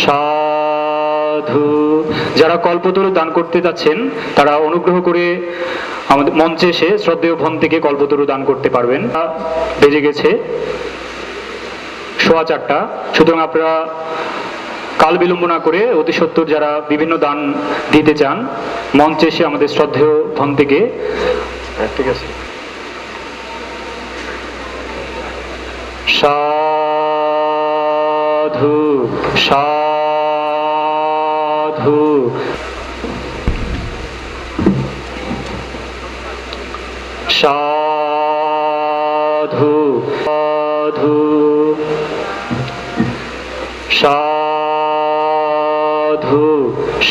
সাধু। যারা কল্পতরু দান করতে যাচ্ছেন তারা অনুগ্রহ করে আমাদের মঞ্চে এসে শ্রদ্ধেয় ভন থেকে কল্পতরু দান করতে পারবেন। বেজে গেছে 4:15। সুতরাং আপনারা কাল বিলম্ব না করে অতি সত্বর যারা বিভিন্ন দান দিতে চান মঞ্চে এসে আমাদের শ্রদ্ধেয় ভন থেকে। ঠিক আছে। সাধু সাধু সাধু সাধু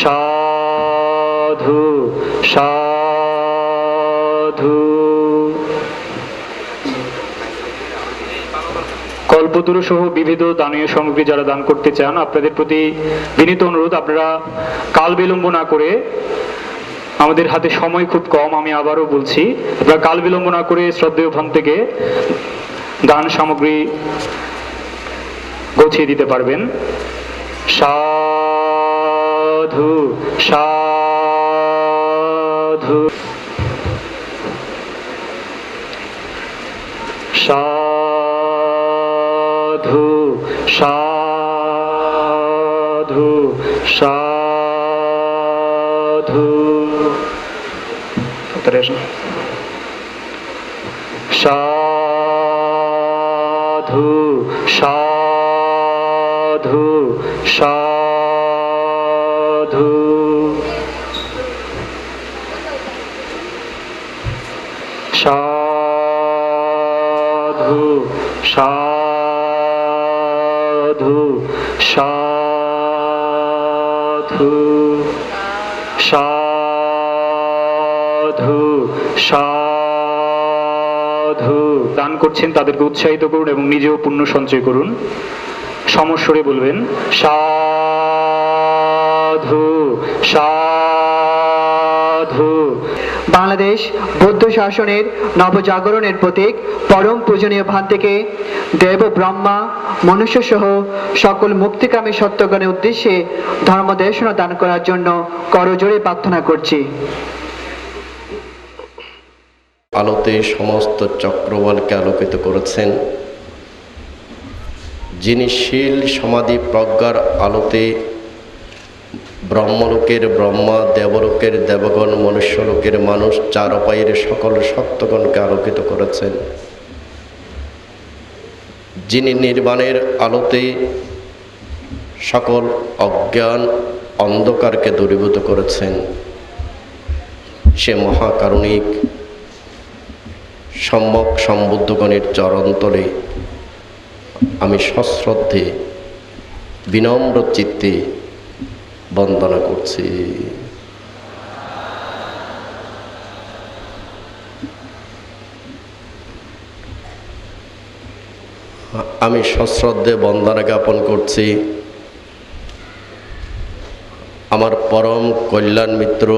সাধু সাধু সাধু। কল্পতরু সহ বিবিধ দানীয় সামগ্রী যারা দান করতে চান আপনাদের প্রতি বিনীত অনুরোধ, আপনারা কাল বিলম্ব না করে, আমাদের হাতে সময় খুব কম, আমি আবারও বলছি, আপনারা কাল বিলম্ব না করে শ্রদ্ধেয় ভন থেকে দান সামগ্রী গুছিয়ে দিতে পারবেন। সাধু সাধু সাধু সাধু সাধু সাধু সাধু সাধু সাধু সাধু সাধু সাধু সাধু। দান করছেন তাদেরকে উৎসাহিত করুন এবং নিজেও পুণ্য সঞ্চয় করুন। সমস্বরে বলবেন সাধু সাধু। বাংলাদেশ বৌদ্ধ শাসনের নবজাগরণের প্রতীক পরম পূজনীয় ভান থেকে দেব ব্রহ্মা মনুষ্য সহ সকল মুক্তিকামী সত্যগণের উদ্দেশ্যে ধর্মদেশনা দান করার জন্য করজোড়ে প্রার্থনা করছি। আলোতে সমস্ত চক্রবলকে আলোকিত করেছেন, যিনি শীল সমাধি প্রজ্ঞার আলোতে ব্রহ্মলোকের ব্রহ্মা, দেবলোকের দেবগণ, মনুষ্যলোকের মানুষ, চার উপায়ের সকল সত্যগণকে আলোকিত করেছেন, যিনি নির্বাণের আলোতে সকল অজ্ঞান অন্ধকারকে দূরীভূত করেছেন, সে মহাকারুণিক সম্যক সম্বুদ্ধগণের চরণতলে আমি সশ্রদ্ধে বিনম্র চিত্তে বন্দনা করছি। আমি সশ্রদ্ধে বন্দনা জ্ঞাপন করছি আমার পরম কল্যাণ মিত্র,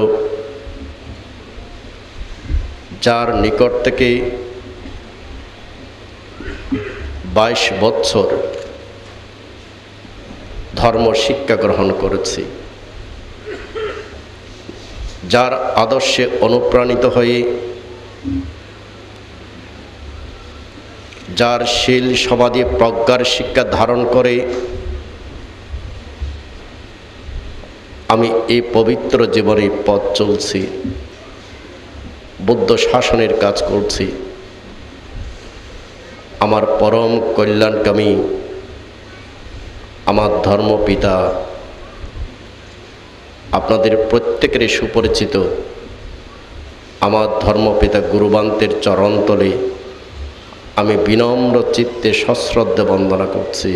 যার নিকট থেকে 22 বৎসর ধর্ম শিক্ষা গ্রহণ করেছি, যার আদর্শে অনুপ্রাণিত হয়ে, যার শীল সমাধি প্রজ্ঞার শিক্ষা ধারণ করে আমি এই পবিত্র জীবনে পথ চলছি, বুদ্ধ শাসনের কাজ করছি। আমার পরম কল্যাণকামী আমার ধর্মপিতা, আপনাদের প্রত্যেকেরই সুপরিচিত আমার ধর্মপিতা গুরুবান্তের চরণতলে আমি বিনম্র চিত্তে সশ্রদ্ধে বন্দনা করছি।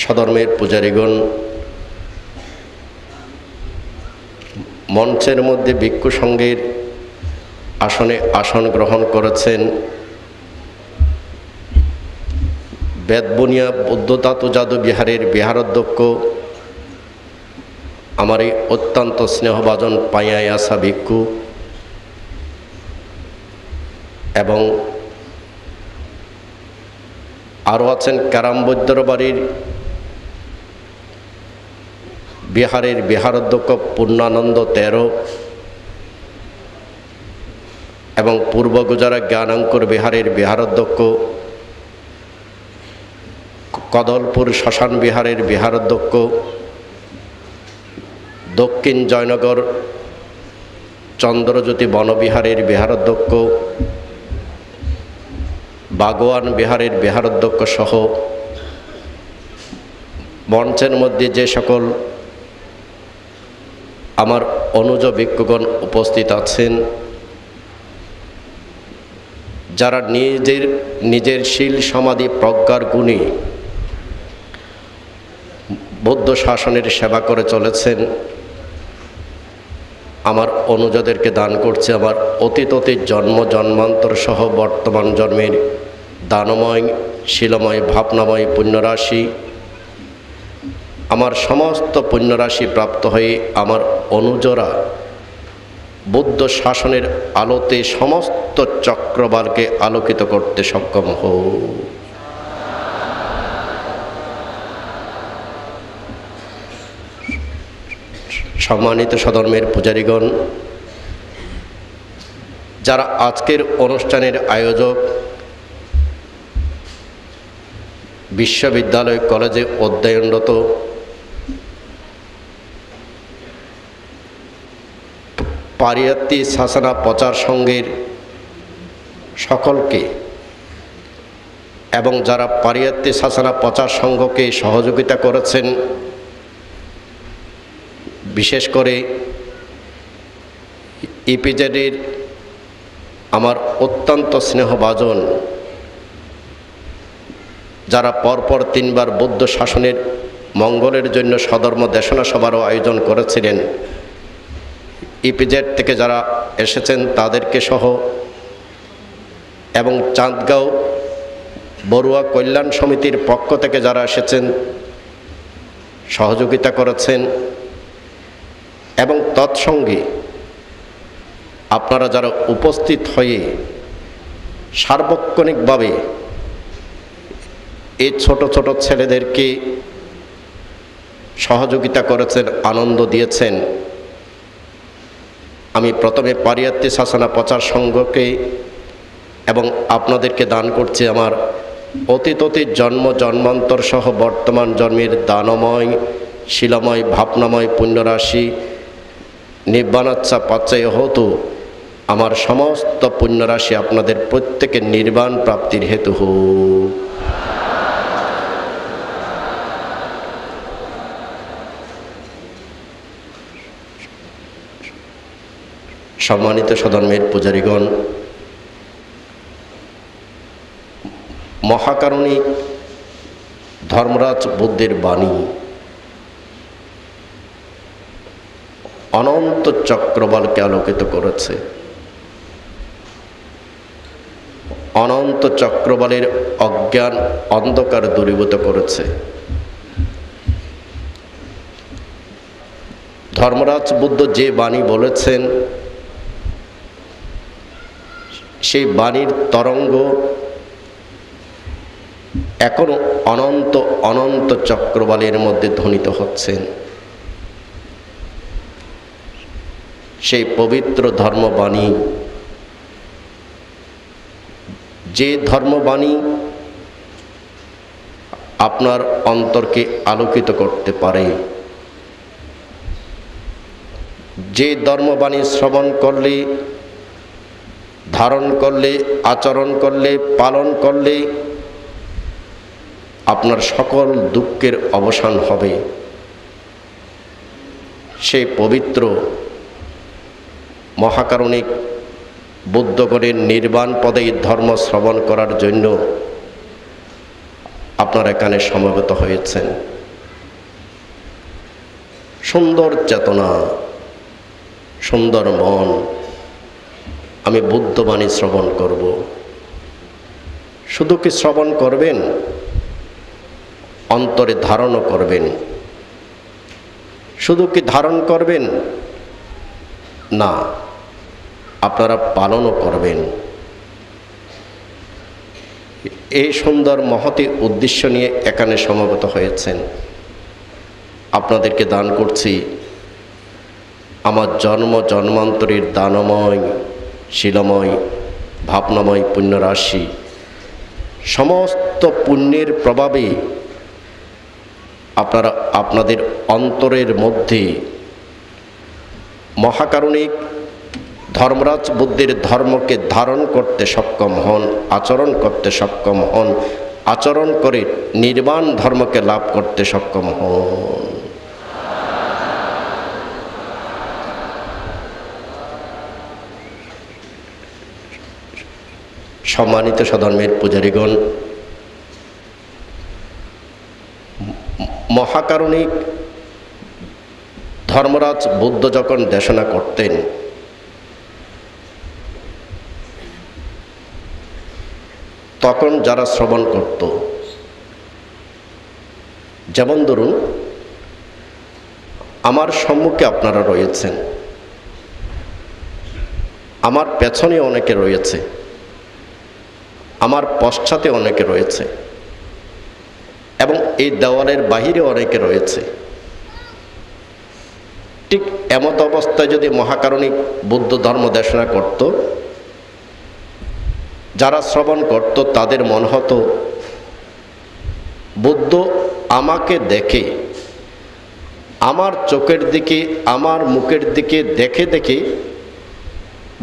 সধর্মের পূজারীগণ, মঞ্চের মধ্যে ভিক্ষু সংঘের আসনে আসন গ্রহণ করেছেন বেদবনিয়া বৌদ্ধধাতু জাদু বিহারের বিহারাধ্যক্ষ, আমার এই অত্যন্ত স্নেহভাজন পাইয়ায় আসা ভিক্ষু এবং আরও আছেন ক্যারাম বৈদ্যর বাড়ির বিহারের বিহারাধ্যক্ষ পূর্ণানন্দ 13 এবং পূর্ব গুজরাট জ্ঞানাঙ্কুর বিহারের বিহারাধ্যক্ষ, কদলপুর শ্মশান বিহারের বিহারাধ্যক্ষ, দক্ষিণ জয়নগর চন্দ্রজ্যোতি বনবিহারের বিহারাধ্যক্ষ, বাগোয়ান বিহারের বিহারাধ্যক্ষ সহ মঞ্চের মধ্যে যে সকল আমার অনুজ ভিক্ষুগণ উপস্থিত আছেন, যারা নিজের শীল সমাধি প্রজ্ঞার গুণে বৌদ্ধ শাসনের সেবা করে চলেছেন, আমার অনুজদেরকে দান করছে আমার অতীত জন্ম জন্মান্তর সহ বর্তমান জন্মের দানময় শিলময় ভাবনাময় পুণ্যরাশি। আমার সমস্ত পুণ্যরাশি প্রাপ্ত হয়ে আমার অনুজরা বৌদ্ধ শাসনের আলোতে সমস্ত চক্রবালকে আলোকিত করতে সক্ষম হোক। সম্মানিত সধর্মের পূজারীগণ, যারা আজকের অনুষ্ঠানের আয়োজক, বিশ্ববিদ্যালয় কলেজে অধ্যয়নরত পারিয়াত্তি শাসনা প্রচার সংঘের সকলকে এবং যারা পারিয়াত্তি শাসনা প্রচার সংঘকে সহযোগিতা করেছেন, বিশেষ করে ইপিজেডের আমার অত্যন্ত স্নেহভাজন, যারা পরপর 3 বার বৌদ্ধ শাসনের মঙ্গলের জন্য সধর্ম দেশনা সভারও আয়োজন করেছিলেন, ইপিজেড থেকে যারা এসেছেন তাদেরকে সহ, এবং চাঁদগাঁও বড়ুয়া কল্যাণ সমিতির পক্ষ থেকে যারা এসেছেন সহযোগিতা করেছেন, এবং তৎসঙ্গে আপনারা যারা উপস্থিত হয়ে সার্বক্ষণিকভাবে এই ছোট ছোট ছেলেদেরকে সহযোগিতা করেছেন, আনন্দ দিয়েছেন, আমি প্রথমে পারিয়াত্তি শাসনা প্রচার সংঘকে এবং আপনাদেরকে দান করছি আমার অতীত জন্ম জন্মান্তর সহ বর্তমান জন্মের দানময় শিলাময় ভাবনাময় পুণ্যরাশি নির্বাণাচ্ছা পাচ্ছায় হতো। আমার সমস্ত পুণ্যরাশি আপনাদের প্রত্যেকের নির্বাণ প্রাপ্তির হেতু হোক। সম্মানিত সধর্মের পূজারীগণ, মহাকারণিক ধর্মরাজ বুদ্ধের বাণী অনন্ত চক্রবালকে আলোকিত করেছে। অনন্ত চক্রবালের অজ্ঞান অন্ধকার দূরীভূত করেছে। ধর্মরাজ বুদ্ধ যে বাণী বলেছেন, সেই বাণীর তরঙ্গ এখনো অনন্ত অনন্ত চক্রবালের মধ্যে ধ্বনিত হচ্ছেন। সেই পবিত্র ধর্মবাণী, যে ধর্মবাণী আপনার অন্তরকে আলোকিত করতে পারে, যে ধর্মবাণী শ্রবণ করলে, ধারণ করলে, আচরণ করলে, পালন করলে আপনার সকল দুঃখের অবসান হবে, সেই পবিত্র মহাকারণিক বুদ্ধগণের নির্বাণ পদে ধর্ম শ্রবণ করার জন্য আপনারা এখানে সমবেত হয়েছেন। সুন্দর চেতনা, সুন্দর মন, আমি বুদ্ধবাণী শ্রবণ করব। শুধু কি শ্রবণ করবেন, অন্তরে ধারণও করবেন। শুধু কি ধারণ করবেন না, আপনারা পালনও করবেন। এই সুন্দর মহতি উদ্দেশ্য নিয়ে এখানে সমবেত হয়েছেন। আপনাদেরকে দান করছি আমার জন্ম জন্মান্তরের দানময়, শিলময়, ভাবনাময় পুণ্যরাশি। সমস্ত পুণ্যের প্রভাবে আপনারা আপনাদের অন্তরের মধ্যে মহাকারুণিক ধর্মরাজ বুদ্ধের ধর্মকে ধারণ করতে সক্ষম হন, আচরণ করতে সক্ষম হন, আচরণ করে নির্বাণ ধর্মকে লাভ করতে সক্ষম হন। সম্মানিত সধর্মের পূজারীগণ, মহাকারুণিক ধর্মরাজ বুদ্ধ যখন দেশনা করতেন, তখন যারা শ্রবণ করত, যেমন ধরুন আমার সম্মুখে আপনারা রয়েছেন, আমার পেছনে অনেকে রয়েছে, আমার পশ্চাতে অনেকে রয়েছে, এবং এই দেওয়ালের বাহিরে অনেকে রয়েছে। ঠিক এমত অবস্থায় যদি মহাকারুণিক বুদ্ধ ধর্ম দেশনা করত, যারা শ্রবণ করত তাদের মনে হতো বুদ্ধ আমাকে দেখে, আমার চোখের দিকে, আমার মুখের দিকে দেখে দেখে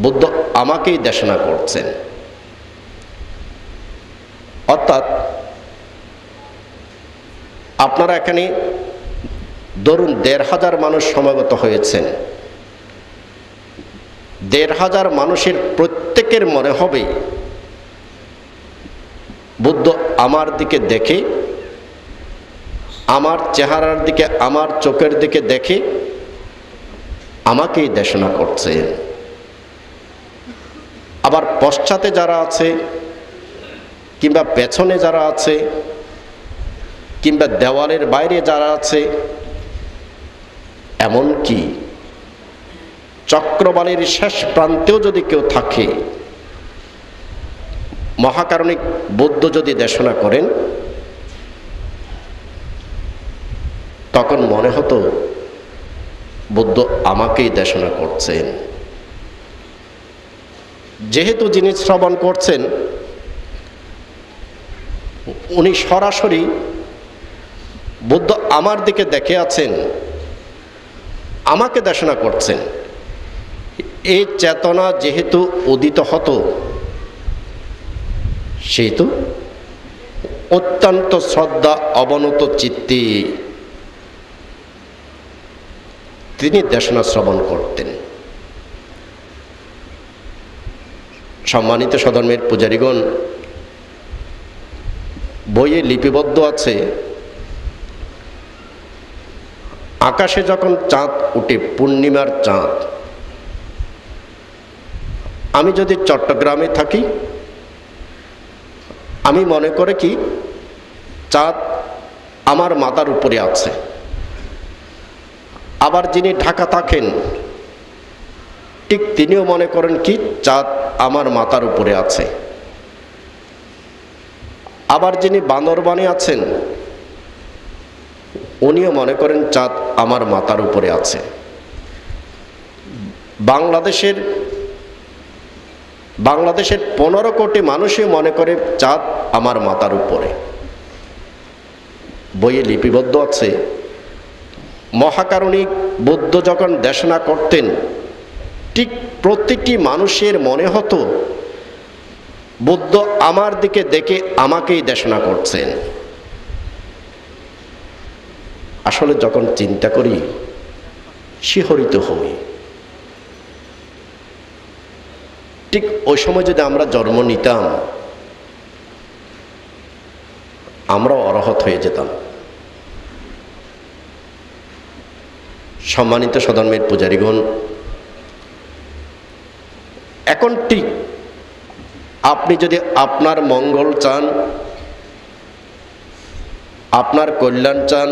বুদ্ধ আমাকেই দেশনা করছেন। অর্থাৎ আপনারা এখানে ধরুন ১৫০০ মানুষ সমবেত হয়েছেন, ১৫০০ মানুষের প্রত্যেকের মনে হবে বুদ্ধ আমার দিকে দেখে, আমার চেহারার দিকে, আমার চোখের দিকে দেখে আমাকেই দেশনা করছেন। আবার পশ্চাতে যারা আছে, কিংবা পেছনে যারা আছে, কিংবা দেওয়ালের বাইরে যারা আছে, এমনকি চক্রবালের শেষ প্রান্তেও যদি কেউ থাকে, মহাকারুণিক বুদ্ধ যদি দেশনা করেন, তখন মনে হতো বুদ্ধ আমাকেই দেশনা করছেন। যেহেতু যিনি শ্রবণ করছেন উনি সরাসরি বুদ্ধ আমার দিকে দেখে আছেন, আমাকে দেশনা করছেন, এই চেতনা যেহেতু উদিত হতো, সেহেতু অত্যন্ত শ্রদ্ধা অবনত চিত্তে তিনি দেশনা শ্রবণ করতেন। সম্মানিত সধর্মের পূজারীগণ, বইয়ে লিপিবদ্ধ আছে, আকাশে যখন চাঁদ উঠে, পূর্ণিমার চাঁদ, আমি যদি চট্টগ্রামে থাকি, আমি মনে করে কি চাঁদ আমার মাথার উপরে আছে। আবার যিনি ঢাকা থাকেন, ঠিক তিনিও মনে করেন কি চাঁদ আমার মাথার উপরে আছে। আবার যিনি বান্দরবানে আছেন, উনিও মনে করেন চাঁদ আমার মাথার উপরে আছে। বাংলাদেশের 15 কোটি মানুষই মনে করে চাঁদ আমার মাথার উপরে। বইয়ে লিপিবদ্ধ আছে, মহাকারুণিক বুদ্ধ যখন দেশনা করতেন, ঠিক প্রতিটি মানুষের মনে হতো বুদ্ধ আমার দিকে দেখে আমাকেই দেশনা করছেন। আসলে যখন চিন্তা করি শিহরিত হই। ঠিক ওই সময় যদি আমরা জন্ম নিতাম, আমরা অরহত হয়ে যেতাম। সম্মানিত সধর্মের পূজারীগণ, এখন ঠিক আপনি যদি আপনার মঙ্গল চান, আপনার কল্যাণ চান,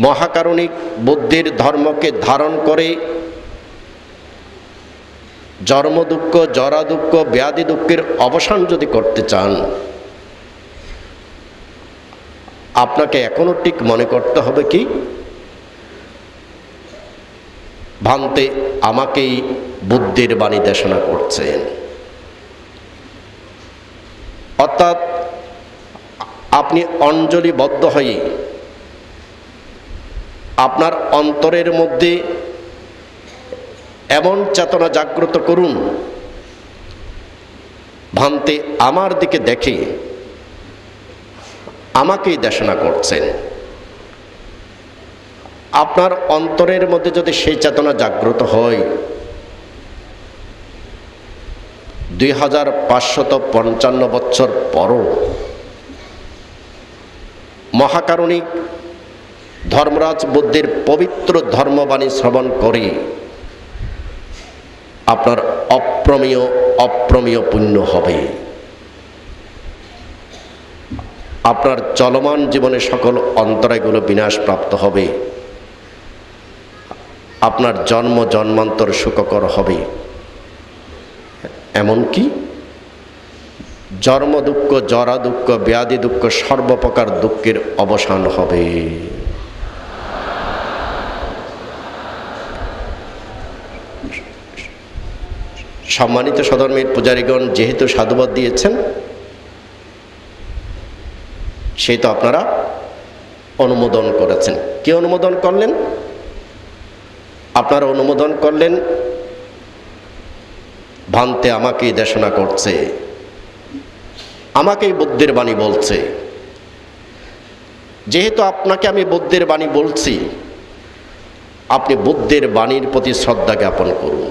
মহাকারুণিক বুদ্ধির ধর্মকে ধারণ করে জন্ম দুঃখ, জরা দুঃখ, ব্যাধি দুঃখের অবসান যদি করতে চান, আপনাকে এখনো ঠিক মনে করতে হবে কি, ভান্তে আমাকেই বুদ্ধির বাণী দেশনা করছেন। অর্থাৎ আপনি অঞ্জলিবদ্ধ হয়ে আপনার অন্তরের মধ্যে এমন চেতনা জাগ্রত করুন, ভান্তে আমার দিকে দেখে আমাকেই দেশনা করছেন। আপনার অন্তরের মধ্যে যদি সেই চেতনা জাগ্রত হয়, 2555 বছর পরও মহাকারণিক ধর্মরাজ বুদ্ধের পবিত্র ধর্মবাণী শ্রবণ করে আপনার অপ্রমেয় পুণ্য হবে। আপনার চলমান জীবনে সকল অন্তরায়গুলো বিনাশপ্রাপ্ত হবে, আপনার জন্ম জন্মান্তর সুখকর হবে। এমনকি জন্ম দুঃখ, জরা দুঃখ, ব্যাধি দুঃখ, সর্বপ্রকার দুঃখের অবসান হবে। সম্মানিত সধর্মের পূজারীগণ, যেহেতু সাধুবাদ দিয়েছেন, সেই তো আপনারা অনুমোদন করেছেন। কি অনুমোদন করলেন? আপনারা অনুমোদন করলেন ভান্তে আমাকেই দেশনা করছে, আমাকেই বুদ্ধের বাণী বলছে। যেহেতু আপনাকে আমি বুদ্ধের বাণী বলছি, আপনি বুদ্ধের বাণীর প্রতি শ্রদ্ধা জ্ঞাপন করুন।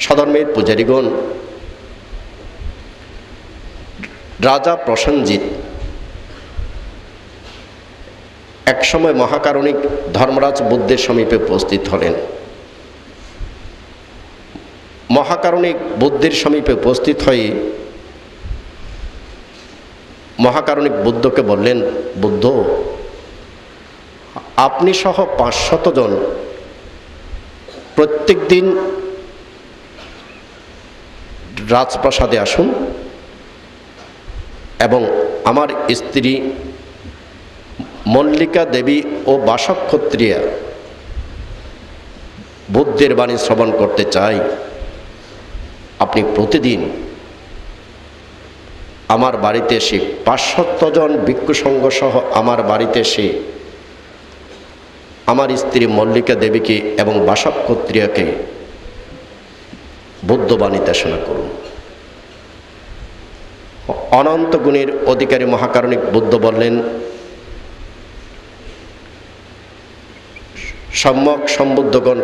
সধর্মের পূজারীগণ, রাজা প্রসেনজিৎ একসময় মহাকারণিক ধর্মরাজ বুদ্ধের সমীপে উপস্থিত হলেন। মহাকারণিক বুদ্ধের সমীপে উপস্থিত হয়ে মহাকারণিক বুদ্ধকে বললেন, বুদ্ধ, আপনি সহ 500 জন প্রত্যেক দিন রাজপ্রাসাদে আসুন এবং আমার স্ত্রী মল্লিকা দেবী ও বাসক ক্ষত্রিয়া বুদ্ধের বাণী শ্রবণ করতে চাই। আপনি প্রতিদিন আমার বাড়িতে এসে 500 জন ভিক্ষু সংঘ সহ আমার বাড়িতে এসে আমার স্ত্রী মল্লিকা দেবীকে এবং বাসক ক্ষত্রিয়াকে বুদ্ধবাণী দেশনা করুন। অনন্ত গুণের অধিকারী মহাকারণিক বুদ্ধ বললেন, সম্যক সম্বুদ্ধগণ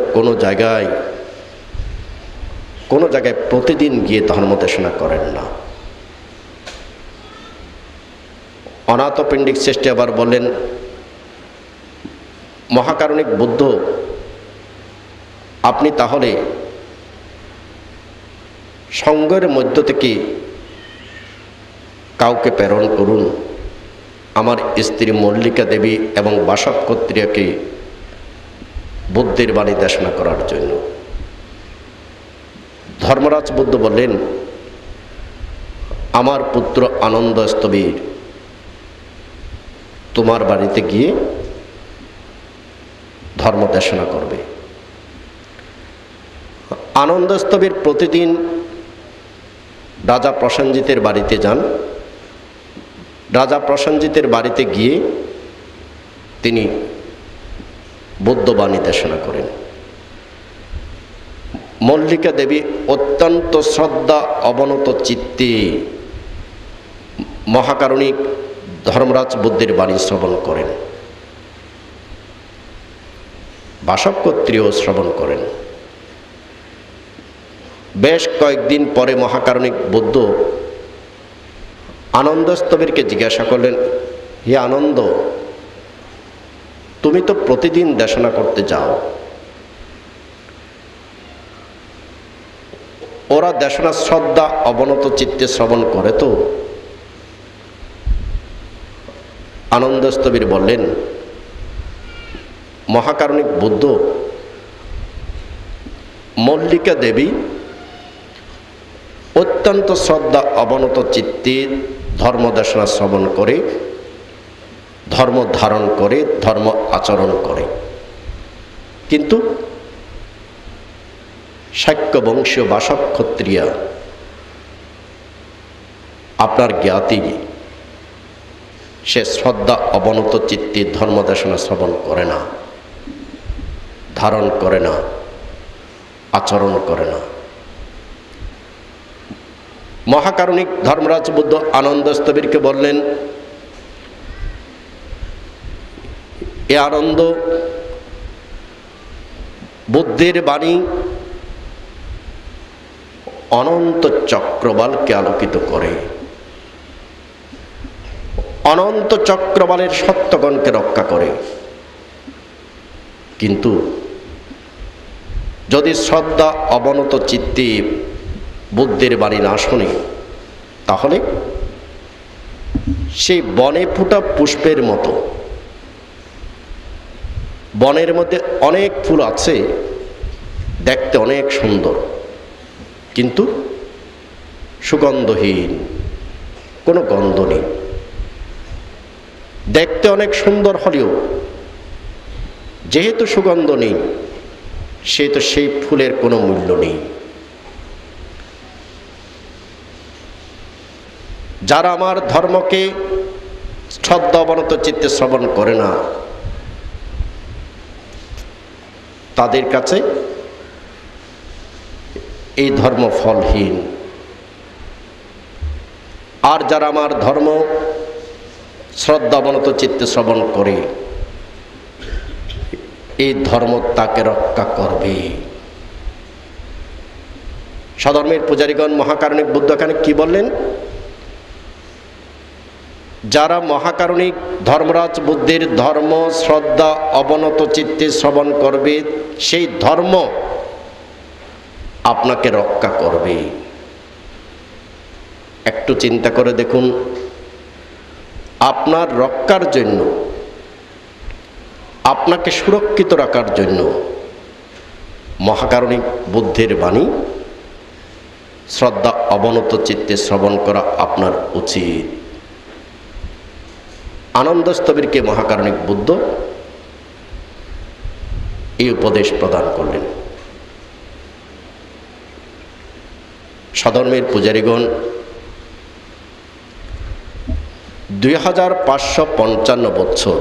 কোনো জায়গায় প্রতিদিন গিয়ে ধর্ম দেশনা করেন না। অনাথপিণ্ডিক শ্রেষ্ঠী আবার বললেন, মহাকারণিক বুদ্ধ, আপনি তাহলে সঙ্গের মধ্য থেকে কাউকে প্রেরণ করুন আমার স্ত্রী মল্লিকা দেবী এবং বাসক ক্ষত্রিয়াকে বুদ্ধের বাণী দেশনা করার জন্য। ধর্মরাজ বুদ্ধ বললেন, আমার পুত্র আনন্দস্তবীর তোমার বাড়িতে গিয়ে ধর্ম দেশনা করবে। আনন্দস্তবীর প্রতিদিন রাজা প্রসেনজিতের বাড়িতে যান। রাজা প্রসেনজিতের বাড়িতে গিয়ে তিনি বুদ্ধবাণী দেশনা করেন। মল্লিকা দেবী অত্যন্ত শ্রদ্ধা অবনত চিত্তে মহাকারণিক ধর্মরাজ বুদ্ধের বাণী শ্রবণ করেন, বাসক ক্ষত্রিয় শ্রবণ করেন। বেশ কয়েকদিন পরে মহাকারণিক বুদ্ধ আনন্দস্তবীরকে জিজ্ঞাসা করলেন, হে আনন্দ, তুমি তো প্রতিদিন দেশনা করতে যাও, ওরা দেশনা শ্রদ্ধা অবনত চিত্তে শ্রবণ করে তো? আনন্দস্তবীর বললেন, মহাকারণিক বুদ্ধ, মল্লিকা দেবী অত্যন্ত শ্রদ্ধা অবনত চিত্তে ধর্মদেশনা শ্রবণ করে, ধর্ম ধারণ করে, ধর্ম আচরণ করে। কিন্তু শাক্য বংশীয় বাসক ক্ষত্রিয়া আপনার জ্ঞাতি সে শ্রদ্ধা অবনত চিত্তে ধর্মদেশনা শ্রবণ করে না, ধারণ করে না, আচরণ করে না। মহাকারণিক ধর্মরাজ বুদ্ধ আনন্দস্থবিরকে বললেন, এ আনন্দ, বুদ্ধের বাণী অনন্ত চক্রবালকে আলোকিত করে, অনন্ত চক্রবালের সত্যগণকে রক্ষা করে। কিন্তু যদি শ্রদ্ধা অবনত চিত্তে বুদ্ধের বাণী না শোনে, তাহলে সেই বনে ফুটা পুষ্পের মতো, বনের মধ্যে অনেক ফুল আছে, দেখতে অনেক সুন্দর, কিন্তু সুগন্ধহীন, কোনো গন্ধ নেই। দেখতে অনেক সুন্দর হলেও যেহেতু সুগন্ধ নেই, সেহেতু সেই ফুলের কোনো মূল্য নেই। যারা আমার ধর্মকে শ্রদ্ধা অবনত চিত্তে শ্রবণ করে না, তাদের কাছে এই ধর্ম ফলহীন। আর যারা আমার ধর্ম শ্রদ্ধা অবনত চিত্তে শ্রবণ করে, এই ধর্ম তাকে রক্ষা করবে। স্বধর্মের পূজারীগণ মহাকারণিক বুদ্ধ এখানে কি বললেন? যারা মহাকারণিক ধর্মরাজ বুদ্ধের ধর্ম শ্রদ্ধা অবনত চিত্তে শ্রবণ করবে, সেই ধর্ম আপনাকে রক্ষা করবে। একটু চিন্তা করে দেখুন, আপনার রক্ষার জন্য, আপনাকে সুরক্ষিত রাখার জন্য মহাকারণিক বুদ্ধের বাণী শ্রদ্ধা অবনত চিত্তে শ্রবণ করা আপনার উচিত। আনন্দস্থবিরকে মহাকারণিক বুদ্ধ এই উপদেশ প্রদান করলেন। স্বধর্মের পূজারীগণ 2555 বছর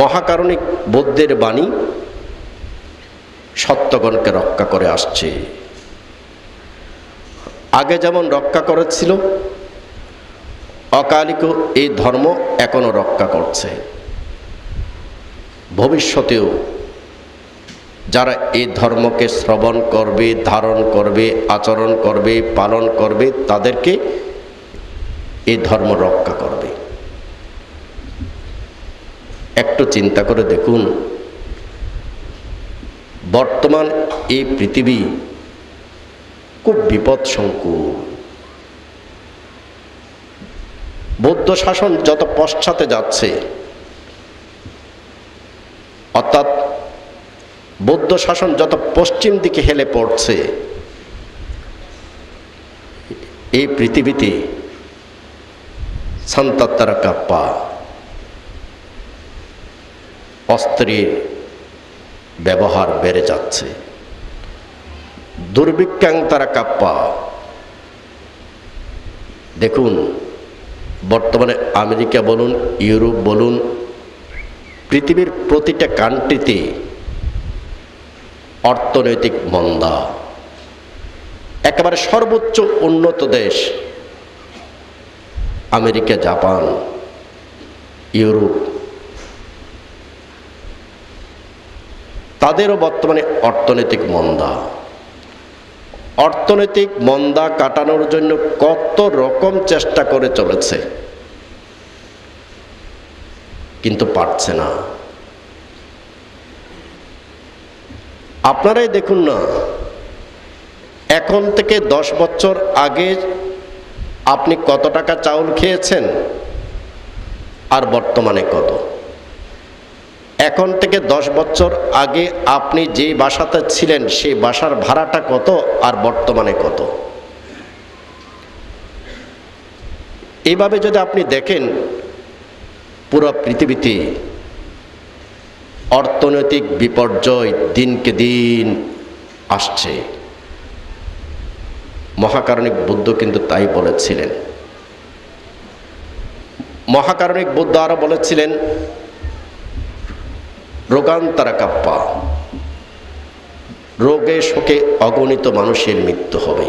মহাকারণিক বুদ্ধের বাণী সত্যগণকে রক্ষা করে আসছে। আগে যেমন রক্ষা করেছিল, অকালিক এই ধর্ম এখনো রক্ষা করছে। ভবিষ্যতেও যারা এই ধর্মকে শ্রবণ করবে, ধারণ করবে, আচরণ করবে, পালন করবে, তাদেরকে এই ধর্ম রক্ষা করবে। একটু চিন্তা করে দেখুন, বর্তমান এই পৃথিবী খুব বিপদসংকুল। বৌদ্ধ শাসন যত পশ্চাতে যাচ্ছে, অর্থাৎ বৌদ্ধ শাসন যত পশ্চিম দিকে হেলে পড়ছে, এই পৃথিবীতে সন্তাত্তারা কাপ্পা, অস্ত্রের ব্যবহার বেড়ে যাচ্ছে। দুর্ভিক্ষাং তারা কাপ্পা। দেখুন, বর্তমানে আমেরিকা বলুন, ইউরোপ বলুন, পৃথিবীর প্রতিটা কান্ট্রিতে অর্থনৈতিক মন্দা। একেবারে সর্বোচ্চ উন্নত দেশ আমেরিকা, জাপান, ইউরোপ, তাদেরও বর্তমানে অর্থনৈতিক মন্দা। অর্থনৈতিক মন্দা কাটানোর জন্য কত রকম চেষ্টা করে চলেছে, কিন্তু পারছে না। আপনারাই দেখুন না, এখন থেকে 10 বছর আগে আপনি কত টাকা চাউল খেয়েছেন আর বর্তমানে কত। এখন এখন থেকে 10 বছর আগে আপনি যে বাসাতে ছিলেন সেই বাসার ভাড়াটা কত আর বর্তমানে কত? এইভাবে যদি আপনি দেখেন, পুরো পৃথিবীতে অর্থনৈতিক বিপর্যয় দিনকে দিন আসছে। মহাকারণিক বুদ্ধ কিন্তু তাই বলেছিলেন। মহাকারণিক বুদ্ধ আরো বলেছিলেন, রোগান্তরা কাপ্পা, রোগে শোকে অগণিত মানুষের মৃত্যু হবে।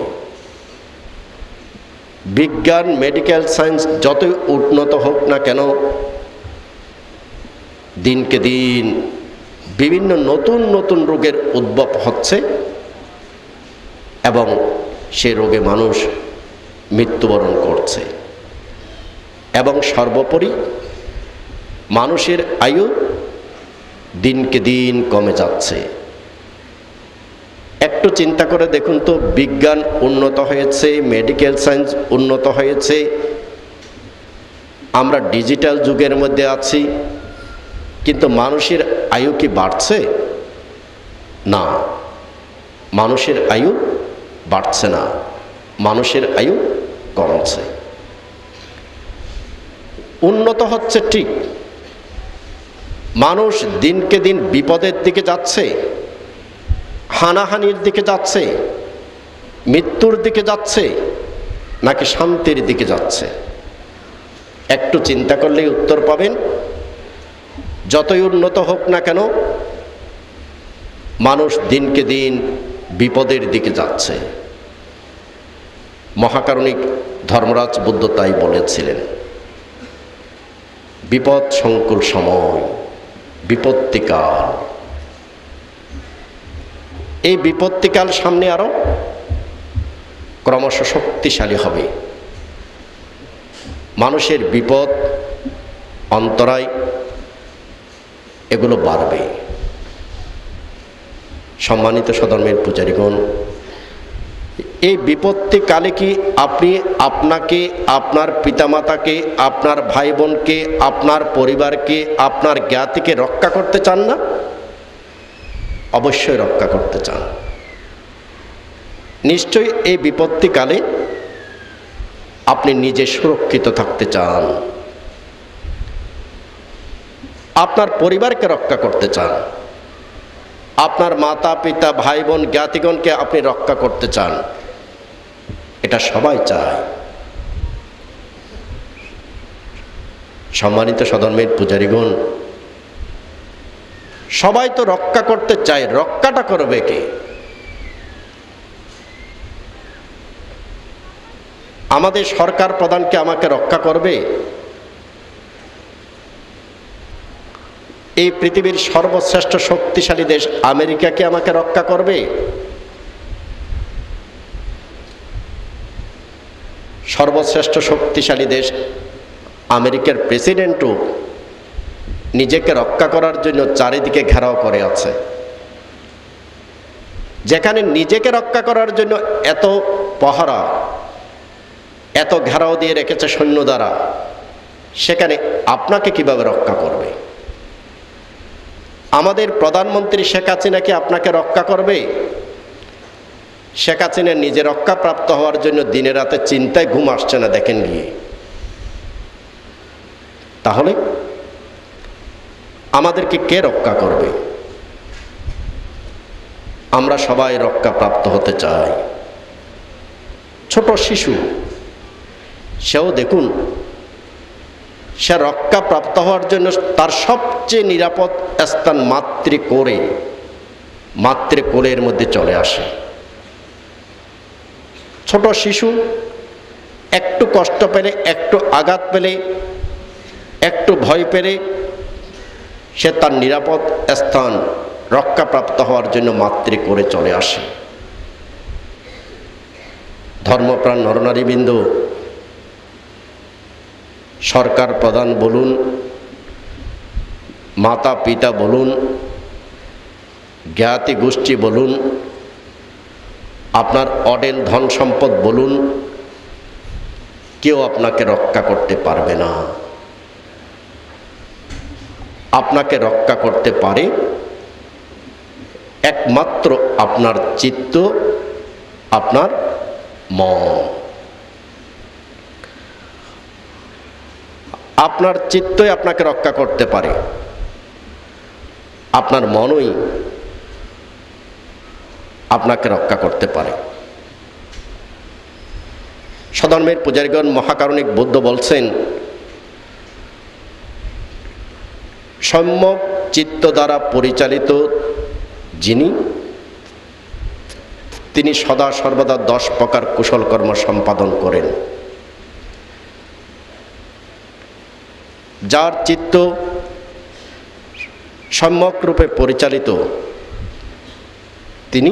বিজ্ঞান, মেডিকেল সায়েন্স যতই উন্নত হোক না কেন, দিনকে দিন বিভিন্ন নতুন নতুন রোগের উদ্ভব হচ্ছে এবং সে রোগে মানুষ মৃত্যুবরণ করছে। এবং সর্বোপরি মানুষের আয়ু দিনকে দিন কমে যাচ্ছে। একটু চিন্তা করে দেখুন তো, বিজ্ঞান উন্নত হয়েছে, মেডিকেল সায়েন্স উন্নত হয়েছে, আমরা ডিজিটাল যুগের মধ্যে আছি, কিন্তু মানুষের আয়ু কি বাড়ছে? না, মানুষের আয়ু বাড়ছে না, মানুষের আয়ু কমছে। উন্নত হচ্ছে ঠিক, মানুষ দিনকে দিন বিপদের দিকে যাচ্ছে, হানাহানির দিকে যাচ্ছে, মৃত্যুর দিকে যাচ্ছে, নাকি শান্তির দিকে যাচ্ছে? একটু চিন্তা করলেই উত্তর পাবেন। যতই উন্নত হোক না কেন, মানুষ দিনকে দিন বিপদের দিকে যাচ্ছে। মহাকারণিক ধর্মরাজ বুদ্ধ তাই বলেছিলেন, বিপদ সংকুল সময়, বিপত্তিকাল। এই বিপত্তিকাল সামনে আরো ক্রমশ শক্তিশালী হবে। মানুষের বিপদ, অন্তরায় এগুলো বাড়বে। সম্মানিত সধর্মের পূজারীগণ, এই বিপত্তিকালে কি আপনি আপনাকে, আপনার পিতামাতাকে, আপনার ভাই বোনকে, আপনার পরিবারকে, আপনার জ্ঞাতিকে রক্ষা করতে চান না? অবশ্যই রক্ষা করতে চান। নিশ্চয়ই এই বিপত্তিকালে আপনি নিজে সুরক্ষিত থাকতে চান, আপনার পরিবারকে রক্ষা করতে চান, আপনার মাতা পিতা ভাই বোন জ্ঞাতিগণকে আপনি রক্ষা করতে চান। এটা সবাই চায়। সম্মানিত সধর্মের পূজারীগণ, সবাই তো রক্ষা করতে চায়, রক্ষাটা করবে কে? আমাদের সরকার প্রধান কি আমাকে রক্ষা করবে? এই পৃথিবীর সর্বশ্রেষ্ঠ শক্তিশালী দেশ আমেরিকা কি আমাকে রক্ষা করবে? সর্বশ্রেষ্ঠ শক্তিশালী দেশ আমেরিকার প্রেসিডেন্টও নিজেকে রক্ষা করার জন্য চারিদিকে ঘেরাও করে আছে। যেখানে নিজেকে রক্ষা করার জন্য এত পহরা, এত ঘেরাও দিয়ে রেখেছে সৈন্য দ্বারা, সেখানে আপনাকে কিভাবে রক্ষা করবে? আমাদের প্রধানমন্ত্রী শেখ হাসিনা কি আপনাকে রক্ষা করবে? শেখ হাসিনা নিজে রক্ষাপ্রাপ্ত হওয়ার জন্য দিনে রাতে চিন্তায় ঘুম আসছে না, দেখেন গিয়ে। তাহলে আমাদেরকে কে রক্ষা করবে? আমরা সবাই রক্ষাপ্রাপ্ত হতে চাই। ছোট শিশু, সেও দেখুন, সে রক্ষাপ্রাপ্ত হওয়ার জন্য তার সবচেয়ে নিরাপদ স্থান মাতৃকোলের মধ্যে চলে আসে। ছোট শিশু একটু কষ্ট পেলে, একটু আঘাত পেলে, একটু ভয় পেলে, সে তার নিরাপদ স্থান রক্ষাপ্রাপ্ত হওয়ার জন্য মাতৃকোলে চলে আসে। ধর্মপ্রাণ নরনারীবৃন্দ, সরকার প্রধান বলুন, মাতা পিতা বলুন, জ্ঞাতি গোষ্ঠী বলুন, আপনার অডেল ধন সম্পদ বলুন, কেউ আপনাকে রক্ষা করতে পারবে না। আপনাকে রক্ষা করতে পারে একমাত্র আপনার চিত্ত, আপনার মন। আপনার চিত্তই আপনাকে রক্ষা করতে পারে, আপনার মনই আপনাকে রক্ষা করতে পারে। সধর্মের পূজারীগণ, মহাকারণিক বুদ্ধ বলছেন, সম্যক চিত্ত দ্বারা পরিচালিত যিনি, তিনি সদা সর্বদা 10 প্রকার কুশল কর্ম সম্পাদন করেন। যার চিত্ত সম্যক রূপে পরিচালিত, তিনি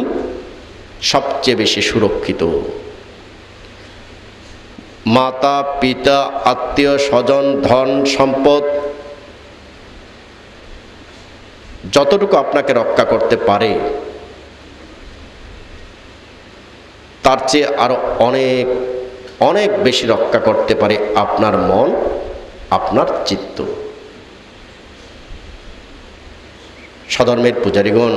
সবচেয়ে বেশি সুরক্ষিত। মাতা পিতা, আত্মীয় স্বজন, ধন সম্পদ যতটুকু আপনাকে রক্ষা করতে পারে, তার চেয়ে আরো অনেক অনেক বেশি রক্ষা করতে পারে আপনার মন, আপনার চিত্ত। সধর্মের পূজারীগণ,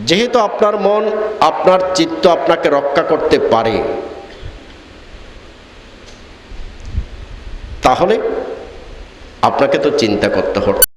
যেহেতু আপনার মন, আপনার চিত্ত আপনাকে রক্ষা করতে পারে, তাহলে আপনাকে তো চিন্তা করতে হবে